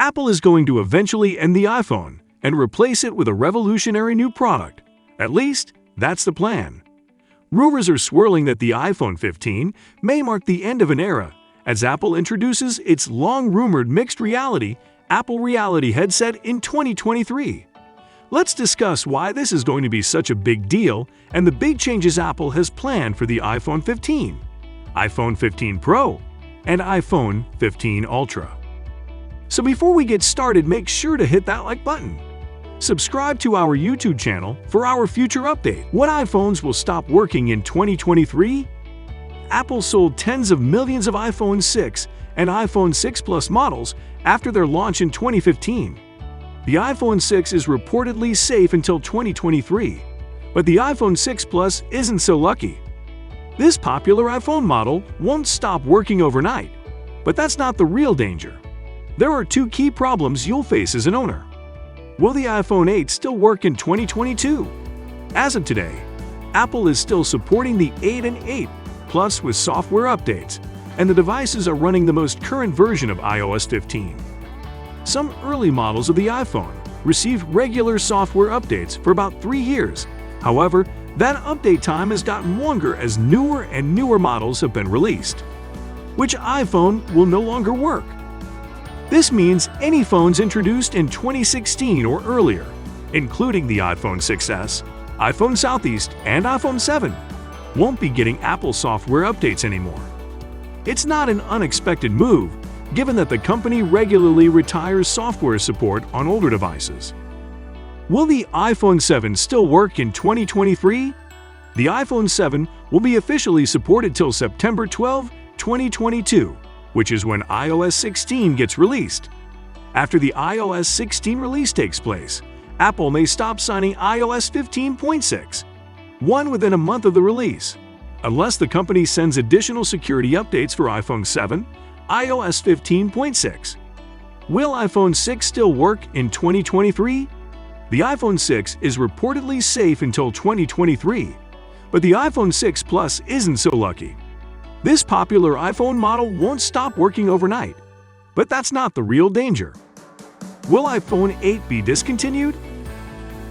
Apple is going to eventually end the iPhone and replace it with a revolutionary new product. At least, that's the plan. Rumors are swirling that the iPhone 15 may mark the end of an era as Apple introduces its long-rumored mixed reality Apple Reality headset in 2023. Let's discuss why this is going to be such a big deal and the big changes Apple has planned for the iPhone 15, iPhone 15 Pro, and iPhone 15 Ultra. So before we get started, make sure to hit that like button. Subscribe to our YouTube channel for our future update. What iPhones will stop working in 2023? Apple sold tens of millions of iPhone 6 and iPhone 6 Plus models after their launch in 2015. The iPhone 6 is reportedly safe until 2023, but the iPhone 6 Plus isn't so lucky. This popular iPhone model won't stop working overnight, but that's not the real danger. There are two key problems you'll face as an owner. Will the iPhone 8 still work in 2022? As of today, Apple is still supporting the 8 and 8 Plus with software updates, and the devices are running the most current version of iOS 15. Some early models of the iPhone received regular software updates for about 3 years. However, that update time has gotten longer as newer and newer models have been released. Which iPhone will no longer work? This means any phones introduced in 2016 or earlier, including the iPhone 6s, iPhone Southeast, and iPhone 7, won't be getting Apple software updates anymore. It's not an unexpected move, given that the company regularly retires software support on older devices. Will the iPhone 7 still work in 2023? The iPhone 7 will be officially supported till September 12, 2022, which is when iOS 16 gets released. After the iOS 16 release takes place, Apple may stop signing iOS 15.6, one within a month of the release, unless the company sends additional security updates for iPhone 7, iOS 15.6. Will iPhone 6 still work in 2023? The iPhone 6 is reportedly safe until 2023, but the iPhone 6 Plus isn't so lucky. This popular iPhone model won't stop working overnight, but that's not the real danger. Will iPhone 8 be discontinued?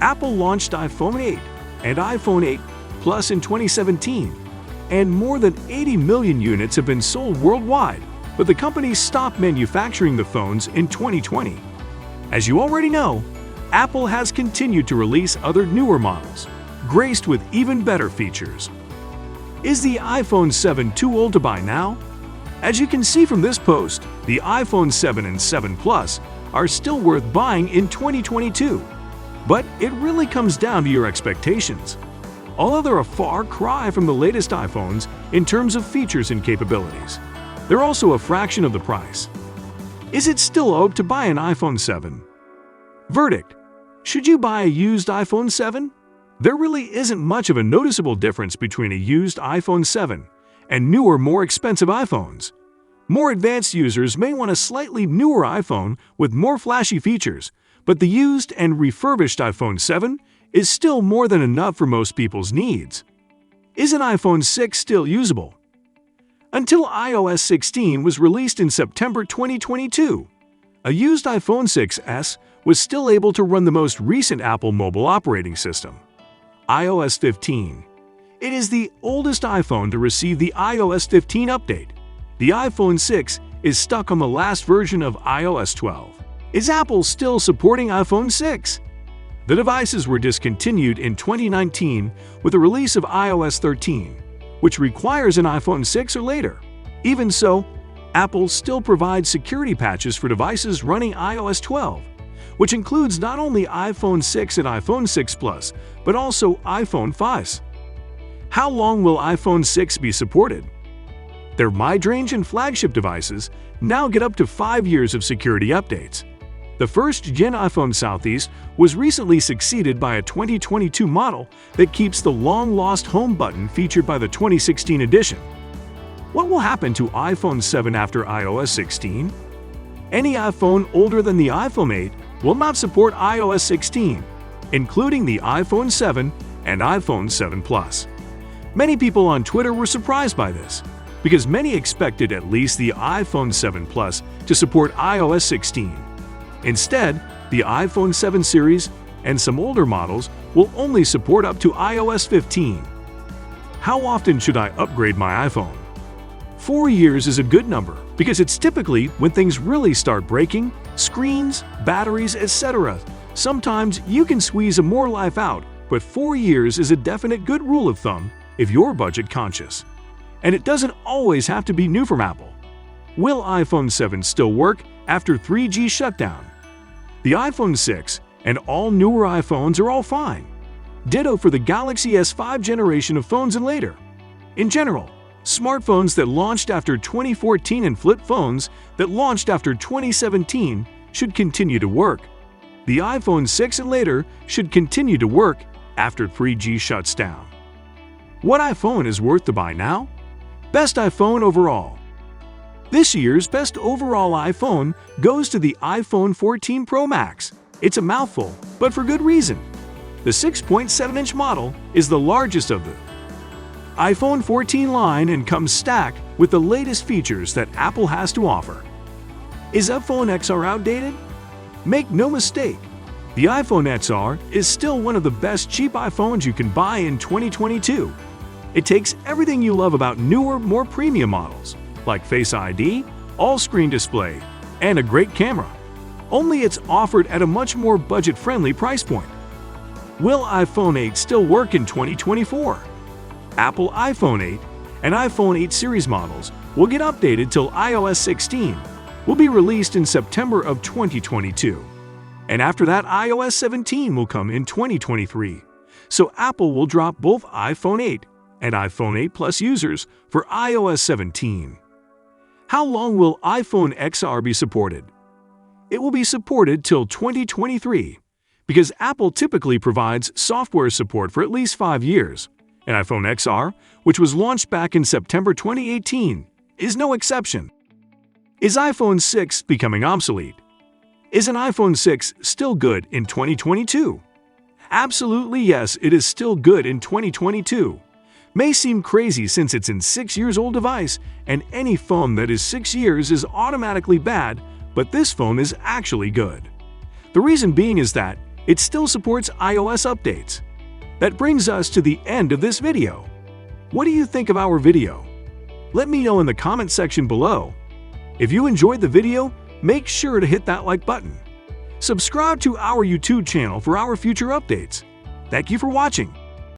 Apple launched iPhone 8 and iPhone 8 Plus in 2017, and more than 80 million units have been sold worldwide, but the company stopped manufacturing the phones in 2020. As you already know, Apple has continued to release other newer models, graced with even better features. Is the iPhone 7 too old to buy now? As you can see from this post, the iPhone 7 and 7 Plus are still worth buying in 2022. But it really comes down to your expectations. Although they're a far cry from the latest iPhones in terms of features and capabilities, they're also a fraction of the price. Is it still owed to buy an iPhone 7? Verdict: should you buy a used iPhone 7? There really isn't much of a noticeable difference between a used iPhone 7 and newer, more expensive iPhones. More advanced users may want a slightly newer iPhone with more flashy features, but the used and refurbished iPhone 7 is still more than enough for most people's needs. Is an iPhone 6 still usable? Until iOS 16 was released in September 2022, a used iPhone 6s was still able to run the most recent Apple mobile operating system, iOS 15. It is the oldest iPhone to receive the iOS 15 update. The iPhone 6 is stuck on the last version of iOS 12. Is Apple still supporting iPhone 6? The devices were discontinued in 2019 with the release of iOS 13, which requires an iPhone 6 or later. Even so, Apple still provides security patches for devices running iOS 12, which includes not only iPhone 6 and iPhone 6 Plus, but also iPhone 5s. How long will iPhone 6 be supported? Their mid-range and flagship devices now get up to 5 years of security updates. The first-gen iPhone Southeast was recently succeeded by a 2022 model that keeps the long-lost home button featured by the 2016 edition. What will happen to iPhone 7 after iOS 16? Any iPhone older than the iPhone 8 will not support iOS 16, including the iPhone 7 and iPhone 7 Plus. Many people on Twitter were surprised by this, because many expected at least the iPhone 7 Plus to support iOS 16. Instead, the iPhone 7 series and some older models will only support up to iOS 15. How often should I upgrade my iPhone? 4 years is a good number because it's typically when things really start breaking, screens, batteries, etc. Sometimes you can squeeze more life out, but 4 years is a definite good rule of thumb if you're budget conscious. And it doesn't always have to be new from Apple. Will iPhone 7 still work after 3G shutdown? The iPhone 6 and all newer iPhones are all fine. Ditto for the Galaxy S5 generation of phones and later. In general, smartphones that launched after 2014 and flip phones that launched after 2017 should continue to work. The iPhone 6 and later should continue to work after 3G shuts down. What iPhone is worth to buy now? Best iPhone overall. This year's best overall iPhone goes to the iPhone 14 Pro Max. It's a mouthful, but for good reason. The 6.7-inch model is the largest of the iPhone 14 line and comes stacked with the latest features that Apple has to offer. Is iPhone XR outdated? Make no mistake, the iPhone XR is still one of the best cheap iPhones you can buy in 2022. It takes everything you love about newer, more premium models, like Face ID, all-screen display, and a great camera. Only it's offered at a much more budget-friendly price point. Will iPhone 8 still work in 2024? Apple iPhone 8 and iPhone 8 series models will get updated till iOS 16 will be released in September of 2022. And after that, iOS 17 will come in 2023. So Apple will drop both iPhone 8 and iPhone 8 Plus users for iOS 17. How long will iPhone XR be supported? It will be supported till 2023 because Apple typically provides software support for at least 5 years. And iPhone XR, which was launched back in September 2018, is no exception. Is iPhone 6 becoming obsolete? Is an iPhone 6 still good in 2022? Absolutely yes, it is still good in 2022. May seem crazy since it's a 6 years old device, and any phone that is 6 years is automatically bad, but this phone is actually good. The reason being is that it still supports iOS updates. That brings us to the end of this video. What do you think of our video? Let me know in the comment section below. If you enjoyed the video, make sure to hit that like button. Subscribe to our YouTube channel for our future updates. Thank you for watching.